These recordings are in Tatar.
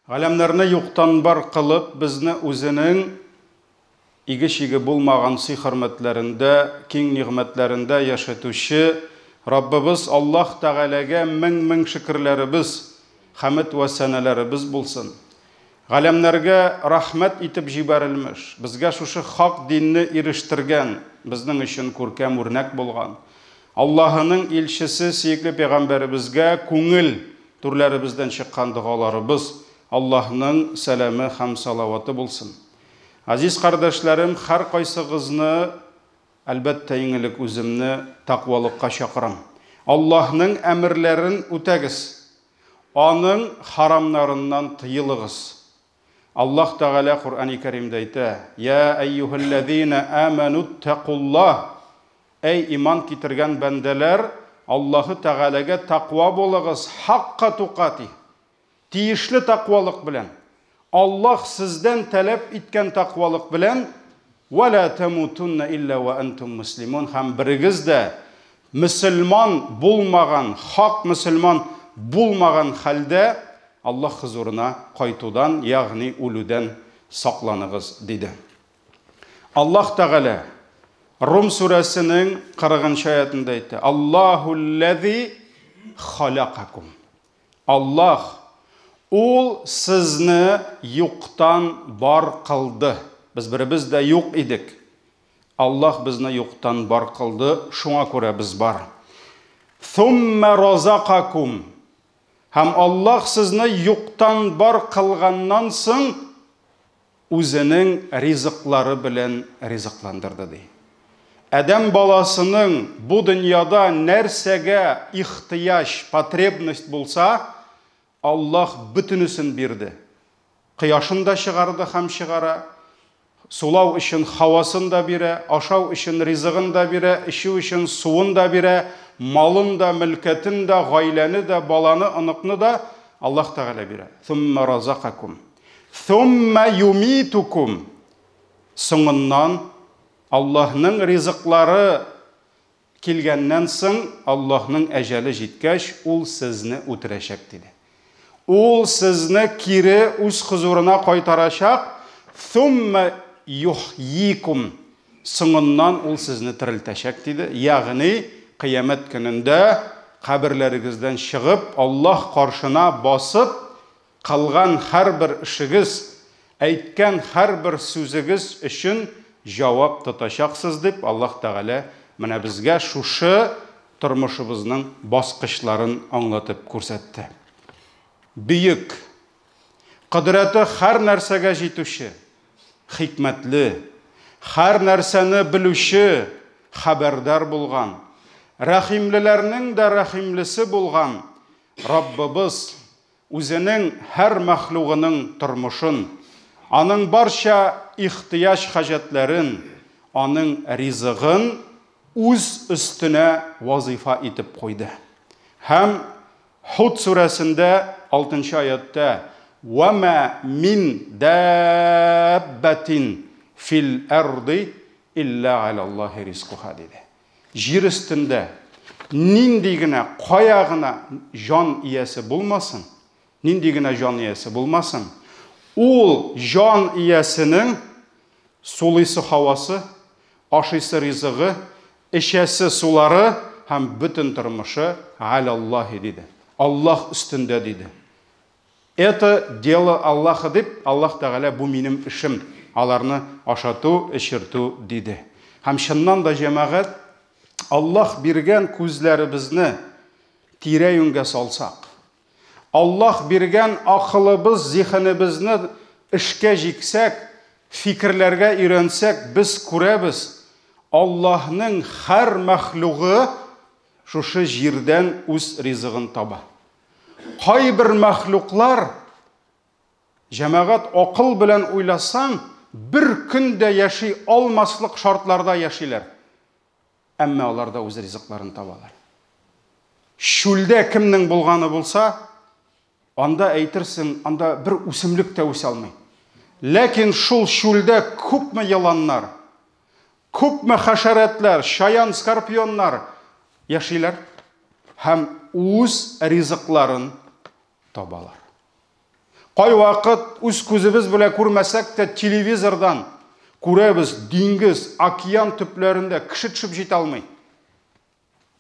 Галәмнәрне юктан бар кылып, безне үзенең иге-шиге булмаган сый-хөрмәтләрендә, киң нигъмәтләрендә яшәтүче Раббыбыз Аллаһ Тәгаләгә мең шөкрләребез, хәмд вә сәнәләребез булсын. Галәмнәргә рәхмәт итеп җибәрелмеш, безгә шушы хак динне ирештергән, безнең өчен күркәм үрнәк булган. Аллаһының илчесе сөекле пәйгамбәребезгә күңел түрләребездән чыккан дугаларыбыз Аллаһның сәламе һәм салаваты булсын. Азиз кардәшләрем, һәр кайсыгызны әлбәттә иңелек үземне тақвалыкка чакырам. Аллаһның әмерләрен үтәгез, аның харамнарыннан тыелыгыз. Аллаһ Тәгалә Кур'ан-ы Кәримдә әйтә: "Я айюхаллазина аману тақуллаһ", эй иман китергән бәндәләр, Аллаһы Тәгаләгә тақва булыгыз, хакка туқати. Тиешле тақвалык белән, Аллаһ сездән таләп иткән тақвалык белән, вала тамутунна илля ва антум муслимун, һәм берегез дә мөселман булмаган, хак мөселман булмаган хәлдә Аллаһ хузурына кайтудан, ягъни үлүдән сакланыгыз диде. Аллаһ Тәгалә Рум сүрәсенең 40-нчы аятында әйтә: "Аллаһуллази халакакум". Аллаһ ул сезне юктан бар кылды. Без беребез дә юк идек. Аллаһ безне юктан бар кылды, шуңа күрә без бар. Thumma razaqakum. Һәм Аллаһ сезне юктан бар кылганнан соң үзенең ризыклары белән ризыкландырды ди. Адәм баласының бу дөньяда нәрсәгә ихтияҗ, потребность булса, Аллаһ бөтенесен бирде. Кояшын да чыгарды һәм чыгара, сулау өчен һавасын да бирә, ашау өчен ризыгын да бирә, ичү өчен суын да бирә, малын да, мөлкәтен дә, гаиләне дә, баланы, оныкны да Аллаһ Тәгалә бирә. Thumma razaqakum. Thumma yumitukum. Соңыннан Аллаһның ризыклары килгәннән соң, Аллаһның әҗәле җиткәч, ул сезне үтерәчәк диде. Ул сезне кире үз хузурына кайтарачак. Thumma yuhyikum. Соңыннан ул сезне тирилтәчәк диде. Ягъни кыямәт көнендә каберләрегездән чыгып, Аллаһ каршына басып, кылган һәрбер эшегез, әйткән һәрбер сүзегез өчен җавап тотачаксыз дип Аллаһ Тәгалә менә безгә шушы тормышыбызның баскычларын аңлатып күрсәтте. Büyük, кыдрәте һәр нәрсәгә җитүче, хикмәтле, һәр нәрсәне белүче, хәбәрдар булган, рәхимлеләрнең дә рәхимлесе булган Раббыбыз үзенең һәр мәхлугының тормышын, аның барча ихтияҗ хаҗәтләрен, аның ризыгын үз өстенә вазифа итеп куйды. Һәм Худ сүрәсендә 6-нчы аятта: "Вама мин даббатин фил арди илля алаллахи ризқуха" диде. Җир өстендә нинди генә, кая гына жан иясе булмасын, нинди генә жан иясе булмасын, ул жан иясенең сулыйсы һавасы, ашыйсы ризыгы, эчәсе сулары һәм бөтен тормышы алаллахи диде. Аллаһ өстендә диде. Это дело Аллаһа дип, Аллаһ Тәгалә бу минем эшем, аларны ашату, эчертү диде. Һәм чыннан да җәмәгать, Аллаһ биргән күзләребезне тирә-юньгә салсак, Аллаһ биргән акылыбыз, зихнебезне эшкә җиксәк, фикерләргә өйрәнсәк, без күрәбез, Аллаһның һәр мәхлугы шушы җирдән үз ризыгын таба. Кайбер мәхлуклар, җәмәгать акыл белән уйласаң, бер көндә яши алмаслык шартларда яшиләр. Әмма алар да үз ризыкларын табалар. Шүлдә кемнең булганы булса, анда әйтерсең, анда бер үсемлек тә үсә алмый. Ләкин шул шүлдә күпме яланнар, күпме хәшәрәтләр, шаян, скорпионнар яшиләр һәм үз ризыкларын табалар. Кай вакыт үз күзебез белән күрмәсәк тә телевизордан күрәбез, диңгез, океан төпләрендә кеше төшеп җитә алмый.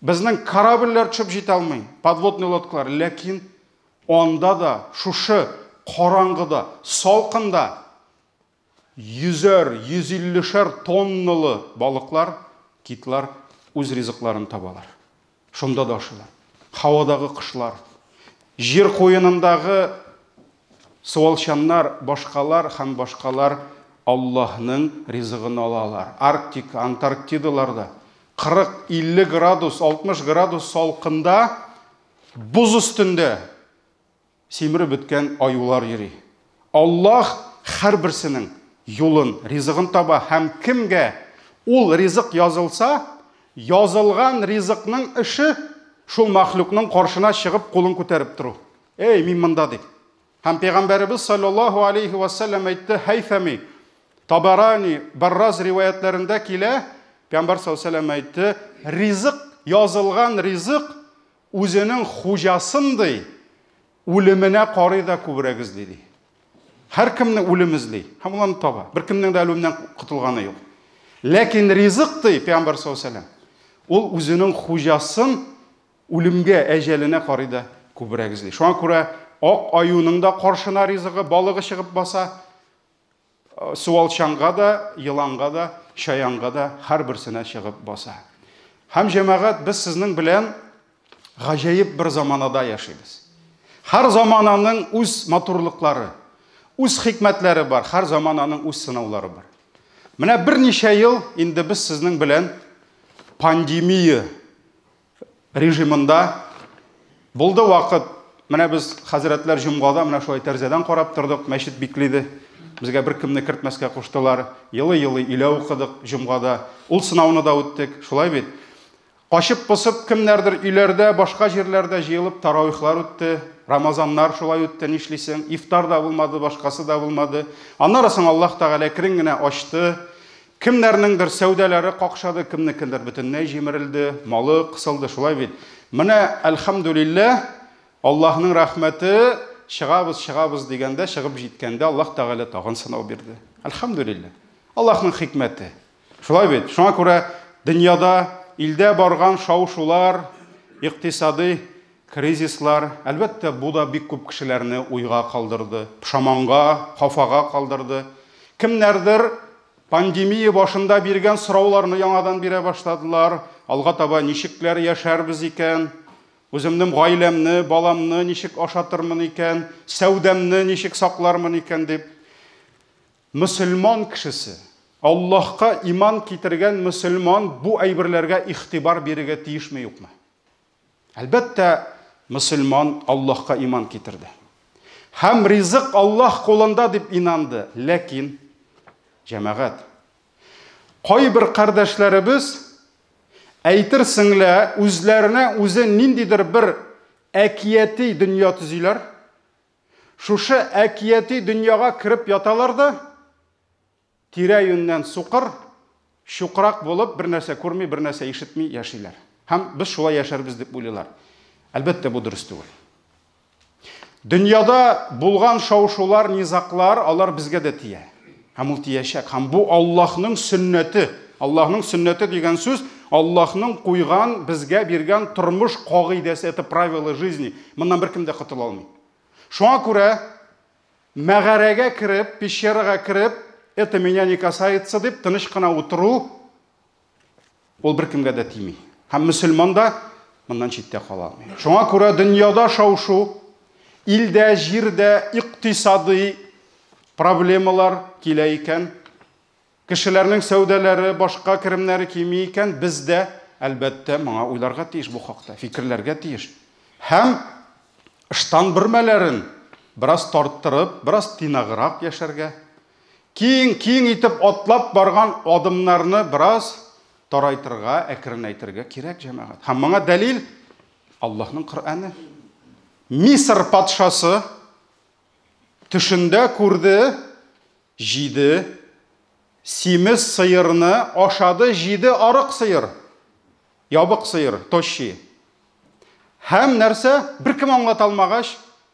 Безнең корабльләр төшеп җитә алмый, подводный лодкалар, ләкин анда да шушы караңгыда, салкында 100-150 тонналы балыклар, китлар үз ризыкларын табалар. Шунда да ашыйлар. Һавадагы кошлар, җир куенындагы суалчаннар, башкалар һәм башкалар Аллаһның ризыгын алалар. Арктика, Антарктидаларда 40-50 градус, 60 градус салкында буз өстендә симереп беткән аюлар йөри. Аллаһ һәрберсенең юлын, ризыгын таба һәм кемгә ул ризык язылса, язылган ризыкның эше шул мәхлукның каршына чыгып кулын күтәреп тору. Эй, мин монда дип. Һәм Пәйгамбәрбез саллаллаһу алейхи ва саллям әйтте, Хайфами, Табарани, Барраз риваятларында килә, Пәйгамбәр саллаллаһу алейхи ва саллям әйтте, ризык, язылган ризык үзенең хуҗасындый үлеменә карый да күбрәк эзли. Һәркемне үлем эзли, һәм уларны таба. Беркемнең дә үлемнән кутылганы юк. Ләкин ризык ди, Пәйгамбәр саллаллаһу алейхи ва саллям, ул үзенең хуҗасын үлемгә, әҗәленә карый да күбрәк эзли. Шуңа күрә ак аюның да каршына ризыгы, балыгы чыгып баса, суалчанга да, йыланга да, шаянга да һәрберсенә чыгып баса. Һәм җәмәгать, без сезнең белән гаҗәеп бер заманада яшибез. Һәр замананың үз матурлыклары, үз хикмәтләре бар, һәр замананың үз сынаулары бар. Менә берничә ел инде без сезнең белән пандемия режимында булды вакыт. Менә без хәзрәтләр җомгада менә шулай тәрзәдән карап тордык, мәчет биклиде. Безгә беркемне кертмәскә куштылар. Елы-елы илә укыдык җомгада. Ул сынауны да үттек. Шулай бит. Качып-посып кемнәрдер өйләрдә, башка җирләрдә җыелып таравихлар үтте. Рамазаннар шулай үтте, нишлисең? Ифтар да булмады, башкасы да булмады. Аннары соң Аллаһ Тәгалә кирен генә ачты. Кемнәрнеңдер сәүдәләре какшады, кемнекендер бөтенләй җимерелде, малы кысылды, шулай бит. Менә әлхәмдүлилләһ, Аллаһның рәхмәте, чыгабыз дигәндә, чыгып җиткәндә Аллаһ Тәгалә тагын сынау бирде. Әлхәмдүлилләһ. Аллаһның хикмәте. Шулай бит. Шуңа күрә дөньяда илдә барган шау-шулар, икътисади кризислар, әлбәттә, бу да бик күп кешеләрне уйга калдырды, пошаманга, хафага калдырды. Кемнәрдер пандемия башында биргән сорауларны яңадан бирә башладылар. Алга таба ничекләр яшәрбез икән? Үземнең гаиләмне, баламны ничек ашатырмын икән? Сәүдәмне ничек саклармын икән дип. Мөселман кешесе, Аллаһка иман китергән мөселман бу әйберләргә игътибар бирергә тиешме юкмы? Әлбәттә, мөселман Аллаһка иман китерде. Һәм ризык Аллаһ кулында дип инанды. Ләкин җәмәгать, кайбер кардәшләребез әйтерсеңлә үзләренә үзе ниндидер бер әкияти дөнья төзиләр. Шушы әкияти дөньяга кирип яталар да, тирә-юннән суқыр, шукрак булып, бер нәрсә күрми, бер нәрсә ишетми яшиләр. Һәм без шулай яшәрбез дип уйлыйлар. Әлбәттә, бу дөрес түгел. Дөньяда булган шау-шулар, низаклар, алар безгә дә тия. Һәм ул тиячәк. Һәм бу Аллаһның сөннәте. Аллаһның сөннәте дигән сүз Аллаһның куйган, безгә биргән тормыш кагыйдәсе, это правила жизни. Моннан беркем дә котыла алмый. Шуңа күрә мәгарәгә кирип, пещерага кирип, это меня не касается дип тыныч кына утыру, ул беркемгә дә тими. Һәм мөселман да моннан читтә кала алмый. Шуңа күрә дөньяда шау-шу, илдә, җирдә икътисади проблемалар килә икән. Кешеләрнең сәүдәләре, башка керемнәре кими икән, бездә әлбәттә моңа уйларга тиеш бу хакта, фикерләргә тиеш. Һәм ыштан бөрмәләрен бераз тарттырып, бераз тинаграк яшәргә, киң итеп атлап барган адымнарны бераз тарайтырга, әкренәйтергә кирәк җәмәгать. Һәм моңа дәлил Аллаһның Коръәне. Мисыр патшасы төшендә күрде 7 симез сыерны, ашады 7 арык сыер, ябык сыер, тощи. Һәм нәрсә, беркем аңлата алмагач,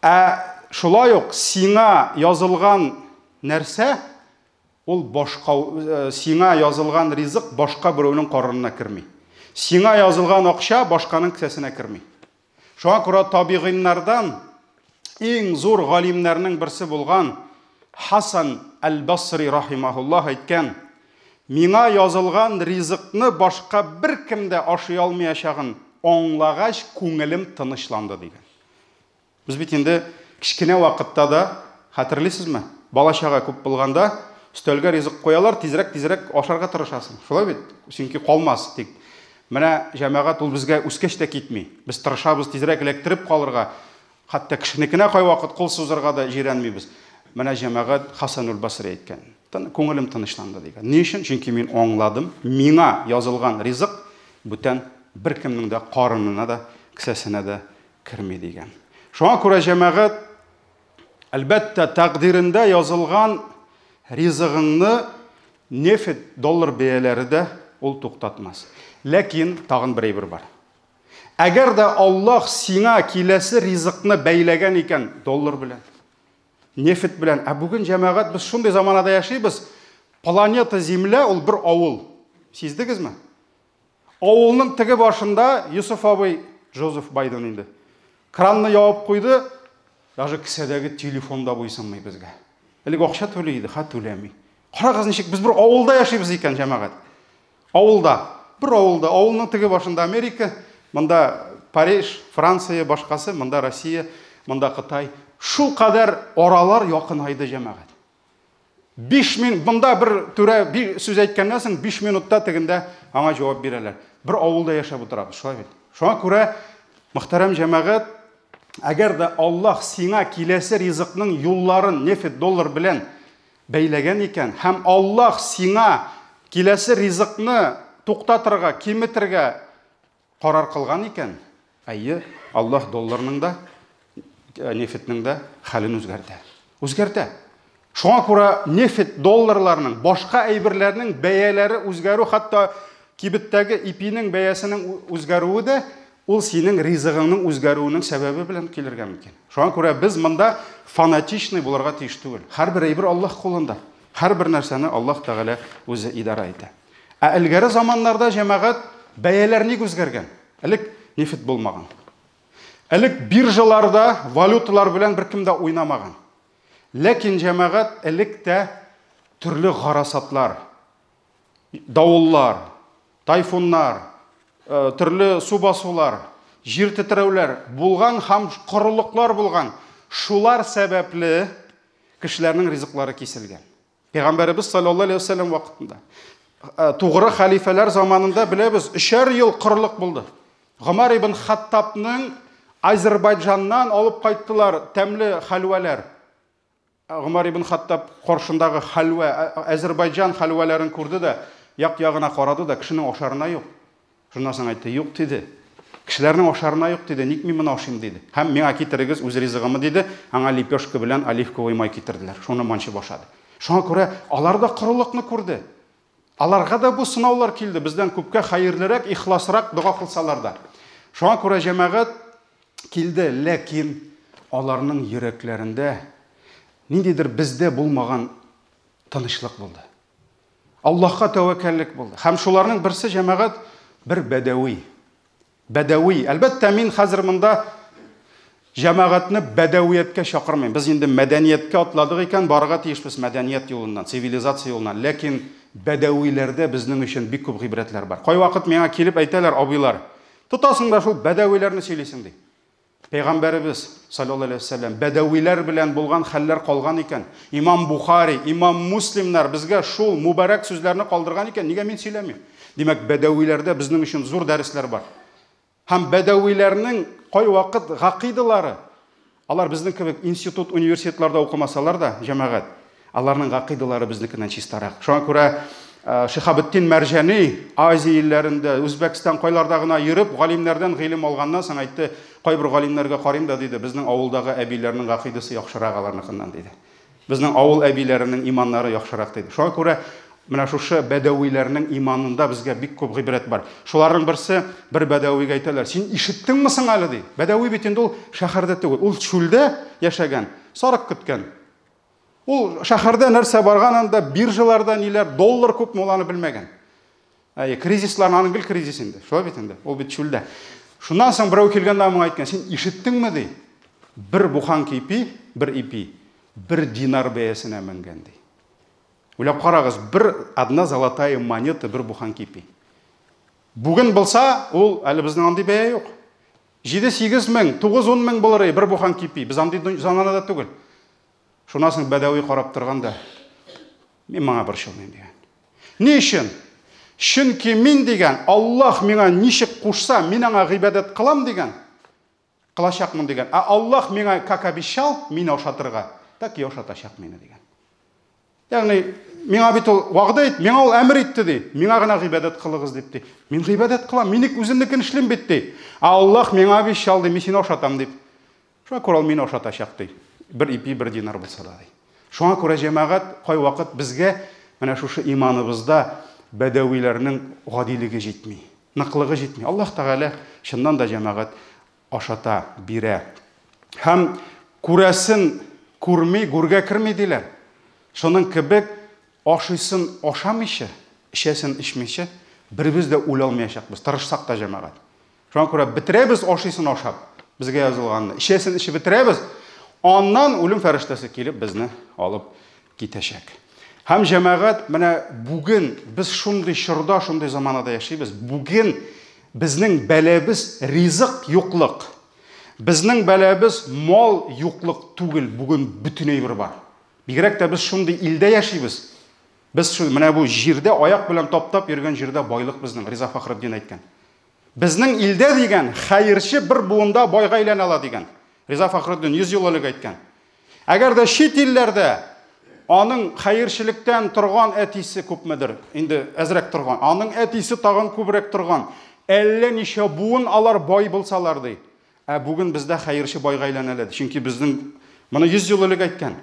Шулай ук сиңа язылган нәрсә, ул башка, сиңа язылган ризык башка биреүнең карынына керми. Сиңа язылган акча башканың кесәсенә керми. Шуңа күрә табигыйннардан иң зур галимнәрнең берсе булган Хасан әл-Басри рахимахуллах әйткән: "Миңа язылган ризыкны башка бер кем дә ашый алмаячагын аңлагач, күңелем тынычланды" дигән. Без бит инде кичкенә вакытта да, хәтерлисезме? Бала-чага күп булганда өстәлгә ризык куялар, тизрәк ашарга тырышасың. Шулай бит? Чөнки калмас тик. Менә җәмәгать ул безгә үскәч тә китми. Без тырышабыз тизрәк эләктереп калырга, хәтта кешенекенә кай вакыт кул сузырга да җирәнмибез. Менә җәмәгать Хасан әл-Басри әйткән. Күңелем тынычланды дигән. Ни өчен? Чөнки мин аңладым, миңа язылган ризык бүтән бер кемнең дә карынына да, кесәсенә дә керми дигән. Шуңа күрә җәмәгать әлбәттә тәкъдирендә язылган ризыгыңны нефт доллар бәяләре дә ул туктатмас. Ләкин тагын бер әйбер бар. Әгәр дә Аллаһ сиңа киләсе ризыкны бәйләгән икән доллар белән, нефт белән, бүген җәмәгать без шундый заманада яшибез. Планета Земля ул бер авыл. Сиздегезме? Авылның теге башында Юсуф абый, Жозеф Байден инде. Кранны ябып куйды, даже кесәдәге телефонда буйсынмый безгә. Әлеге акча түләйди, хат түләми. Карагыз ничек, без бер авылда яшибез икән җәмәгать. Авылда, бер авылда, авылның теге башында Америка, монда Париж, Франция, башкасы, монда Россия, монда Кытай. Шул кадәр аралар якынайды җәмәгать. 5 минут, монда бер түрә bir сүз әйткәннән соң 5 минутта тегендә аңа җавап бирәләр. Бер авылда яшәп утырабыз, шулай бит. Шуңа күрә, мөхтәрәм җәмәгать, әгәр дә Аллаһ сиңа киләсе ризыкның юлларын нефт доллар белән бәйләгән икән, һәм Аллаһ сиңа киләсе ризыкны туктатырга, киметергә карар кылган икән, Аллаһ долларның да, нефтнең дә хәлен үзгәртә. Үзгәртә. Шуңа күрә нефт долларларның, башка әйберләрнең бәяләре үзгәрү, хәтта кибеттәге ипинең бәясенең үзгәрүе дә ул синең ризыгыңның үзгәрүенең сәбәбе белән килергә мөмкин. Шуңа күрә без монда фанатичный булырга тиеш түгел. Һәрбер әйбер Аллаһ кулында. Һәрбер нәрсәне Аллаһ Тәгалә үзе идара итә. Элгәре заманнарда җәмәгать бәяләр ник үзгәргән? Элек нефт булмаган. Элек биржаларда валюталар белән беркем дә уйнамаган. Ләкин җәмәгать электә төрле гарасатлар, давыллар, тайфуннар, төрле су басулар, җир тетрәүләр булган һәм корылыклар булган. Шулар сәбәпле кешеләрнең ризыклары киселгән. Пәйгамбәрбез саллаллаһу алейһи ва саллям вакытында, тугры халифалар заманында беләбез, 3 ел корылык булды. Гомар ибн Хаттабның Азербайҗаннан алып кайттылар тәмле хәлвәләр. Гомар ибн Хаттаб каршындагы хәлвә, Азербайҗан хәлвәләрен күрде дә, як-ягына карады да, кешенең ашарына юк. Шуннан соң әйтте, юк диде. Кешеләрнең ашарына юк диде, ник мин моны ашыйм диде. Һәм миңа китерегез үз ризыгымны диде. Аңа лепешка белән оливковый май китерделәр. Шуны манчы башлады. Шуңа күрә алар да корылыкны күрде. Аларга да бу сынаулар килде. Бездән күпкә хәерлерәк, ихласрак дуга кылсалар да. Шуңа күрә җәмәгать килде, ләкин аларның йөрәкләрендә ниндидер бездә булмаган тынычлык булды. Аллаһка тәвәккәллек булды. Һәм шуларның берсе җәмәгать bir бәдәви. Бәдәви. Әлбәттә мин хәзер монда җәмәгатьне бәдәвияткә чакырмыйм. Без инде мәдәнияткә атладык икән, барырга тиешбез мәдәният юлыннан, цивилизация юлыннан. Ләкин бәдәвиләрдә безнең өчен бик күп гыйбрәтләр бар. Кай вакыт миңа килеп әйтәләр, абыйлар, тотасың да шул бәдәвиләрне сөйлисең ди. Пәйгамбәрбез саллаллаһу алейһи ва саллям бәдәвиләр белән булган хәлләр калган икән. Имам Бухари, Имам Муслимнар безгә шул мубарак сүзләрне калдырган икән. Нигә мин сөйләмим? Димәк, бәдәвиләрдә безнең өчен зур дәресләр бар. Һәм бәдәвиләрнең кай вакыт гакыйдалары, алар безнең кебек институт, университетларда укымасалар да, җәмәгать, аларның гакыйдалары безнекеннән чистарак. Шуңа күрә Шихабетдин Мәрҗани Азия илләрендә, Үзбәкстан кайларда гына йөреп, галимнәрдән гыйлем алганнан соң әйтте, кайбер галимнәргә карыйм да диде, безнең авылдагы әбиләрнең гакыйдасы яхшырак аларныкыннан диде. Безнең авыл әбиләренең иманнары яхшырак диде. Шуңа күрә Менә шушы бәдәвиләрнең иманында безгә бик күп гыйбрәт бар. Шуларның берсе бер бәдәвигә әйтәләр: "Син ишеттеңме соң әле?" ди. Бәдәви бит инде ул шәһәрдә түгел, ул чүлдә яшәгән, сарык көткән. Ул шәһәрдә нәрсә барган анда биржаларда ниләр, доллар күп муланы белмәгән. Кризислар аның гел кризис инде. Шулай бит инде. Ул бит чүлдә. Шуннан соң берәү килгәндә моңа әйткән: "Син ишеттеңме?" ди. Бер бухан кипи, бер ипи, 1 динар бәясенә менгән ди. Уйлап карагыз, одна золотая монета, бер бухан кипи. Бүген булса, ул әле безнең андый бәя юк. 7-8 мең, 9-10 мең булыр бер бухан кипи. Без андый заманада түгел. Шуннан соң бәдәви карап торганда, мин моңа борчылмыйм дигән. Ни өчен? Чөнки мин дигән, Аллаһ миңа ничек кушса, мин аңа гыйбадәт кылам дигән. Кылачакмын дигән. Аллаһ миңа как обещал, мин ашатырга, так и ашатачак мине дигән. Ягъни миңа бит ул вәгъдә ит, миңа ул әмер итте ди. Миңа гына гыйбадәт кылыгыз дип ди. Мин гыйбадәт кылам, минек үземнекен эшлим бит ди. Аллаһ миңа обещал ди, мин сине ашатам дип. Шуңа күрә ул мине ашатачак ди. 1 ипи, 1 динар булса да ди. Шуңа күрә җәмәгать кай вакыт безгә менә шушы иманыбызда бәдәвиләрнең гадилеге җитми, ныклыгы җитми. Аллаһ Тәгалә шуннан да җәмәгать ашата, бирә. Һәм күрәсен күрми, гүргә керми диләр. Шуның кебек ашыйсын ашамыйча, эчәсен ичмичә, бербез дә үл алмаячакбыз, тырышсак та җәмәгать. Шуңа күрә битерәбез ашыйсын ашап, безгә язылганны. Эчәсен ичеп битерәбез, аннан үлем фәрештәсе килеп безне алып китәчәк. Һәм җәмәгать, менә бүген без шундый чорда, шундый заманада яшибез. Бүген безнең бәләбез ризык юклык. Безнең бәләбез мал юклык түгел, бүген бүтүнәй бер бар. Бигрәк тә без шундый илдә яшибез. Без менә бу җирдә аяк белән таптап йөргән җирдә байлык безнең, Риза Фахриддин әйткән. Безнең илдә дигән хәерче бер буында байга әйләнә ала дигән. Риза Фахриддин 100 ел элек әйткән. Әгәр дә чит илләрдә аның хәерчелектән торган әтисе күпмедер, инде әзрәк торган, аның әтисе тагын күбрәк торган, әллә ничә буын алар бай булсалар ди. Бүген бездә хәерче байга әйләнәләр. Чөнки безнең моны 100 ел элек әйткән.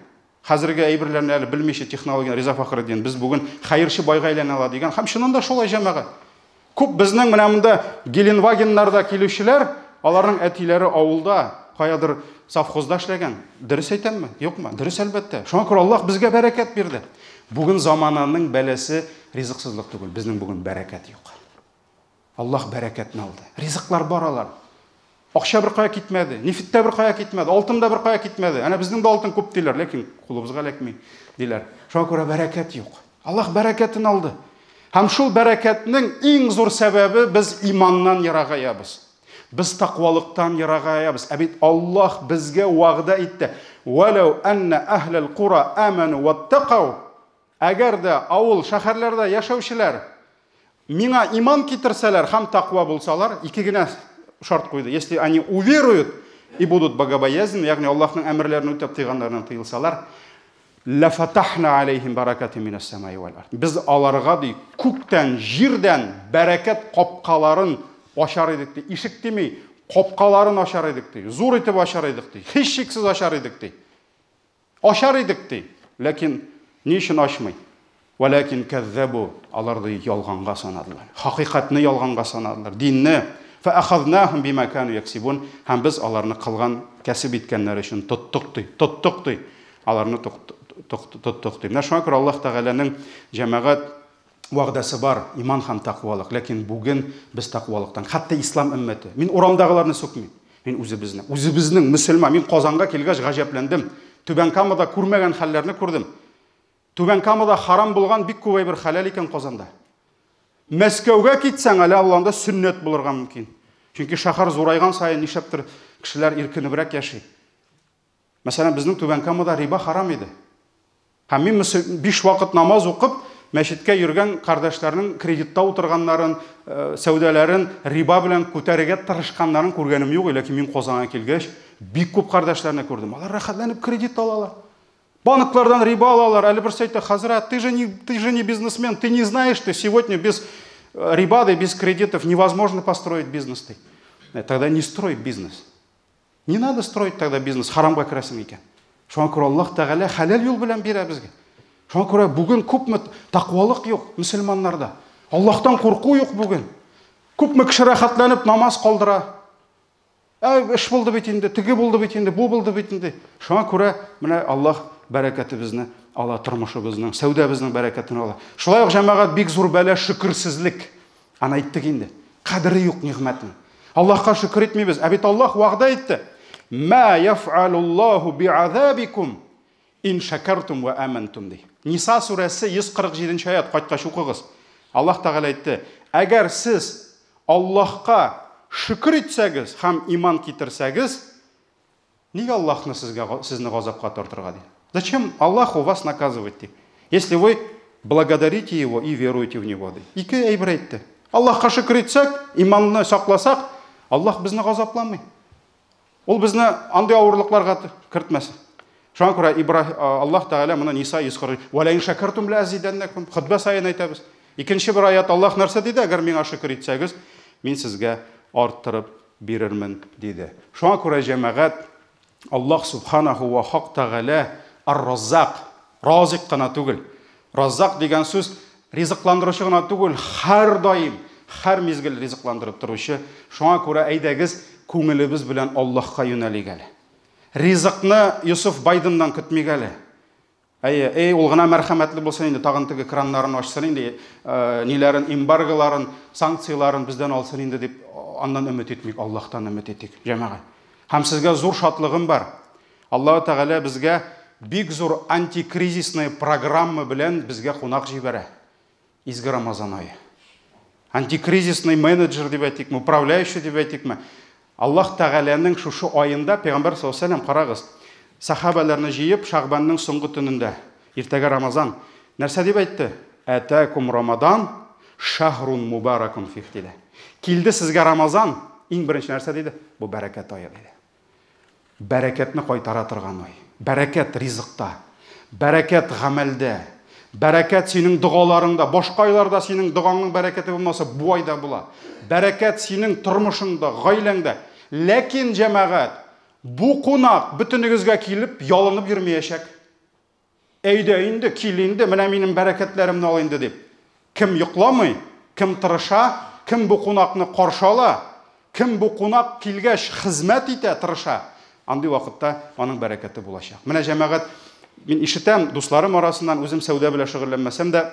Хәзерге әйберләрне әле белмичә технология Риза Фахриддин, biz бүген хәерче байга әйләнә ала дигән. Һәм шуннан да шулай җәмәгать. Күп безнең менә монда Геленвагеннарда килүчеләр, аларның әтиләре авылда, каядыр совхозда эшләгән. Дөрес әйтәмме? Юкмы? Дөрес әлбәттә. Шуңа күрә Аллаһ безгә бәрәкәт бирде. Бүген замананың бәләсе ризыксызлык түгел, безнең бүген бәрәкәт юк. Аллаһ бәрәкәтне алды. Ризыклар баралар. Акча бер кая китмәде, нефттә бер кая китмәде, алтын да бер кая китмәде. Әнә безнең дә алтын күп диләр, ләкин кулыбызга ләкми диләр. Шуңа күрә бәрәкәт юк. Аллаһ бәрәкәтен алды. Һәм шул бәрәкәтнең иң зур сәбәбе без иманнан ерагаябыз. Biz taqvalıqtan yaragayabız. Bit Allah bizge va'da etdi. Walau anna ahlal qura amanu wattaqaw. Agar da avul şəhərlərdə yaşaучылар миңа иман китерсәләр һәм тaqва булсалар, ике генә шарт куйды. Если они уверуют и будут богобоязненны, ягъни Аллаһның әмерләрен үтәп тыйганнардан тыелсалар, ла фатахна алейхим баракатин минас самаи вал ард. Biz аларга ди күктән, җирдән бәрәкәт капкаларын ашар идек ди. Ишек дими, капкаларын ашар идек ди. Зур итеп ашар идек ди. Һич шиксез ашар идек ди. Ашар идек ди. Ләкин ни өчен ашмый? Валакин кәззабу. Аларды ялганга санадылар. Хакыйкатьне ялганга санадылар. Динне фаахазнахум бима кану яксибун. Һәм без аларны кылган, кәсеп иткәннәр өчен тоттык ди. Аларны тоттык ди. Менә шуңа күрә Аллаһ Тәгаләнең җәмәгать вәгъдәсе бар, иман һәм тақвалык. Ләкин бүген без тақвалыктан, хәтта ислам өммәте. Мин урамдагыларны сөкмим. Мин үзебезнең мөселман, мин Казанга килгәч гаҗәпләндем. Түбән Камада күрмәгән хәлләрне күрдем. Түбән Камада харам булган бик күп бер хәләл икән Казанда. Мәскәүгә китсәң, әле Алланда сөннәт булырга мөмкин. Чөнки шәһәр зурайган саен нишәптер кешеләр иркенебрәк яши. Мәсәлән, безнең Түбән Камада риба харам иде. Һәм мин 5 вакыт намаз укып, мәчеткә йөргән кардәшләрнең кредитта утырганнарын, сәүдәләрен риба белән күтәрергә тырышканнарын күргәнем юк, ләкин мин Казанга килгәч, бик күп кардәшләрне күрдем. Алар рәхәтләнеп кредит алалар. Банклардан риба алалар. Әле берсе әйтте: "Хәзрәт, ты же не бизнесмен, ты не знаешь, что сегодня без рибы, без кредитов невозможно построить бизнес". Тогда не строй бизнес. Не надо строить тогда бизнес, харамга керәсең икән. Шуңа күрә Аллаһ Тәгалә хәләл юл белән бирә безгә. Шуңа күрә бүген күпме тақвалык юк мөселманнарда. Аллаһтан курку юк бүген. Күпме кеше рәхәтләнеп намаз калдыра. Эш булды бит инде, теге булды бит инде, бу булды бит инде. Шуңа күрә менә Аллаһ бәрәкәтебезне ала, тормышыбызның, сәүдәбезнең бәрәкәтен ала. Шулай ук җәмәгать бик зур бәла шөкерсезлек. Аны әйттек инде. Кадыры юк ниғмәтнең. Аллаһка шөкер итмибез. Ә бит Аллаһ вәгъдә итте. Ма яф'алуллаһу би'азабикум ин шакартум ва амантум ди. Ниса сүрәсе 147-нче аят, кайткач укыгыз. Аллаһ Тәгалә әйтте: "Әгәр сез Аллаһка шөкер итсәгез һәм иман китерсәгез, нигә Аллаһны сезне газапка тартырга ди? Зачем Аллах у вас наказывает ди? Если вы благодарите его и веруете в него ди." Ике әйбер әйтте. Аллаһка шөкер итсәк, иманны сакласак, Аллаһ безне газапламый. Ул безне андый авырлыкларга кертмәс. Шуңа күрә Аллаһ Тәгалә моны Ниса 140: "Ва ла ин шакартум ла азиданнакум." Хутба сайын әйтәбез. Икенче бер аят Аллаһ нәрсә диде? Әгәр миңа шөкер итсәгез, мин сезгә арттырып бирермен диде. Шуңа күрә җәмәгать Аллаһ Субханаһу ва Хак Тәгалә ар-Раззак, разык кына түгел. Раззак дигән сүз ризыкландыручы гына түгел, һәр даим, һәр мизгел ризыкландырып торучы. Шуңа күрә әйдәгез күңелебез белән Аллаһка юнәлик әле. Ризыкны Юсуф Байденнан көтмик әле. Ул гына мәрхәмәтле булсын инде, тагын теге краннарын ачсын инде, ниләрен, эмбарголарын, санкцияларын бездән алсын инде дип аннан өмет итмик, Аллаһтан өмет итик, җәмәгать. Һәм сезгә зур шатлыгым бар. Аллаһ Тәгалә безгә бик зур антикризисный программа белән безгә кунак җибәрә. Изге Рамазан ае. Антикризисный менеджер дип әйтикме, управляющий дип әйтикме. Аллаһ Тәгаләнең шушы аенда Пәйгамбәр саллаллаһу алейһи ва саллям, карагыз, сахабаларны җыеп Шагбанның соңгы төнендә, иртәгә Рамазан, нәрсә дип әйтте? Атакум Рамадан шахрун мубаракун фихтилә. Килде сезгә Рамазан, иң беренче нәрсә диде? Бу бәрәкәт ае диде. Бәрәкәтне кайтара торган ай. Бәрәкәт ризыкта, бәрәкәт гамәлдә, бәрәкәт синең дугаларыңда, башка айларда синең дугаңның бәрәкәте булмаса, бу айда була. Бәрәкәт синең тормышыңда, гаиләңдә. Ләкин җәмәгать, бу кунак бөтенегезгә килеп ялынып йөрмәячәк. Әйдә инде, кил инде, менә минем бәрәкәтләремне ал инде дип. Кем йокламый, кем тырыша, кем бу кунакны каршы ала, кем бу кунак килгәч хезмәт итә, тырыша, андый вакытта аның бәрәкәте булачак. Менә җәмәгать, мин ишетәм дусларым арасыннан, үзем сәүдә белән шөгыльләнмәсәм дә,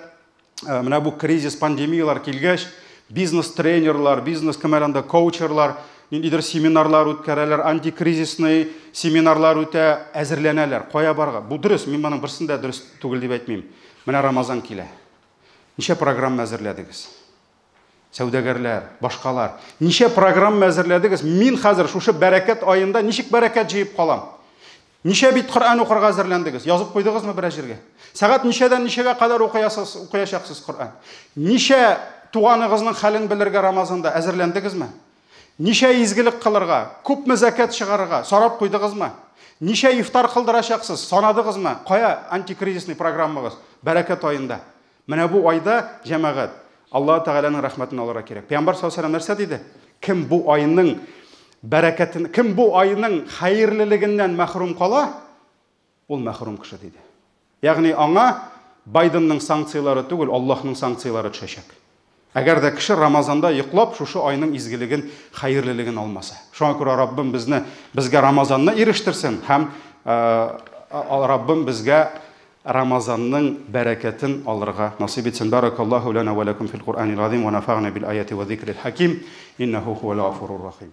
менә бу кризис, пандемиялар килгәч, бизнес-тренерлар, бизнес-команда коучерлар, ниндидер семинарлар үткәрәләр, антикризисный семинарлар үтә, әзерләнәләр. Кая барга? Бу дөрес, мин моның берсен дә дөрес түгел дип әйтмим. Менә Рамазан килә. Ничә программа әзерләдегез? Сәүдәгәрләр, башкалар. Ничә программа әзерләдегез? Мин хәзер шушы бәрәкәт аенда ничек бәрәкәт җыеп калам? Ничә бит Коръән укырга әзерләндегез? Язып куйдыгызмы бер җиргә? Сәгать ничәдән ничәгә кадәр укыячаксыз Коръән? Ничә туганыгызның хәлен белергә Рамазанда әзерләндегезме? Ничә изгелек кылырга, күпме закат чыгарырга сарап куйдыгызмы? Ничә ифтар кылдырачаксыз, санадыгызмы? Кая антикризисный программагыз бәрәкәт аенда? Менә бу айда җәмәгать Аллаһ Тәгаләнең рәхмәтен алырга кирәк. Пәйгамбәр саллаллаһу алейһи ва саллям нәрсә диде? Кем бу айның бәрәкәтен, кем бу айның хәерлелегеннән мәхрүм кала, ул мәхрүм кеше диде. Ягъни аңа Байденның санкциялары түгел, Аллаһның санкциялары төшәчәк. Әгәр дә кеше Рамазанда йоклап шушы айның изгелеген, хәерлелеген алмаса. Шуңа күрә Раббим безгә Рамазанны ирештерсен һәм Раббим безгә Рамазанның бәрәкәтен алырга насиб итсен. Баракаллаху лана ва лакум фил Куръанил азим ва нафa'na bil ayati ва зикрил хаким. Иннаху хувал гафурур рахим.